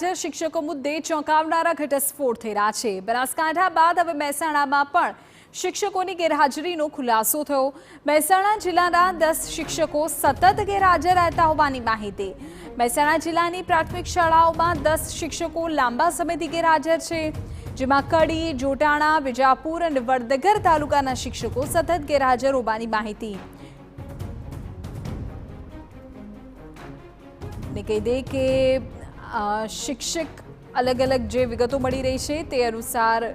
ગેરહાજર શિક્ષકો મુદ્દે ચોંકાવનારા ઘટસ્ફોટ થઈ રહ્યા છે। બનાસકાંઠા બાદ હવે મહેસાણામાં પણ શિક્ષકોની ગેરહાજરીનો ખુલાસો થયો। મહેસાણા જિલ્લાના 10 શિક્ષકો સતત ગેરહાજર રહેતા હોવાની માહિતી। મહેસાણા જિલ્લાની પ્રાથમિક શાળાઓમાં 10 શિક્ષકો લાંબા સમયથી ગેરહાજર છે, જેમાં કડી, જોટાણા, વિજાપુર અને વડનગર તાલુકાના શિક્ષકો સતત ગેરહાજર હોવાની માહિતી। ने कही दे कि शिक्षक अलग अलग जो विगतो मળી રહી છે તે અનુસાર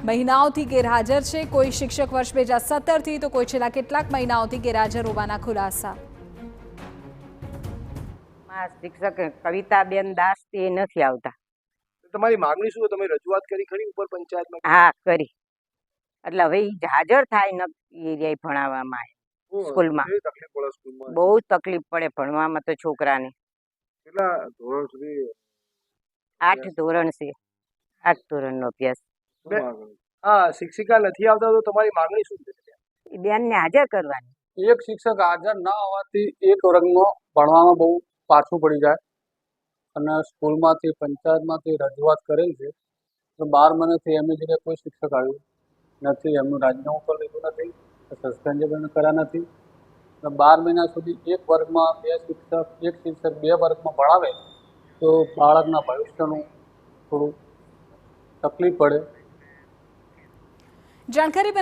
મહિનાઓથી ગેરહાજર છે। કોઈ શિક્ષક વર્ષ 2017 થી તો કોઈ છેલ્લા કેટલાક મહિનાઓથી ગેરહાજર હોવાના ખુલાસા। શિક્ષક કવિતાબેન દાસ તે નથી આવતા। તમારી માંગણી શું? તમે રજૂઆત કરી ખરી ઉપર પંચાયતમાં? હા, કરી। એટલે હવે ઈ હાજર થાય ન એ ભણાવવામાં સ્કૂલમાં તકલીફ પડે સ્કૂલમાં? બહુ તકલીફ પડે ભણવામાં તો છોકરાને। કેટલા ધોરણ સુધી? 8 ધોરણ છે, 8 ધોરણનો અભ્યાસ। હા, શિક્ષિકા નથી આવતા તો તમારી માંગણી શું છે? બેનને હાજર કરવાની। એક શિક્ષક હાજર ન હોવાથી એક વર્ગમાં ભણવામાં બહુ પાછું પડી જાય અને સ્કૂલમાંથી પંચાયતમાંથી રજૂઆત કરેલ છે તો 12 મહિનાથી એમની જગ્યાએ કોઈ શિક્ષક આવ્યું નથી। એમનું રાજીનામું પણ લીધું નથી, સસ્પેન્ડ પણ કર્યા નથી। 12 મહિના સુધી એક વર્ગમાં એક શિક્ષક 2 વર્ગમાં ભણાવે તો બાળકના ભવિષ્યનું થોડું તકલીફ પડે। જાણકારી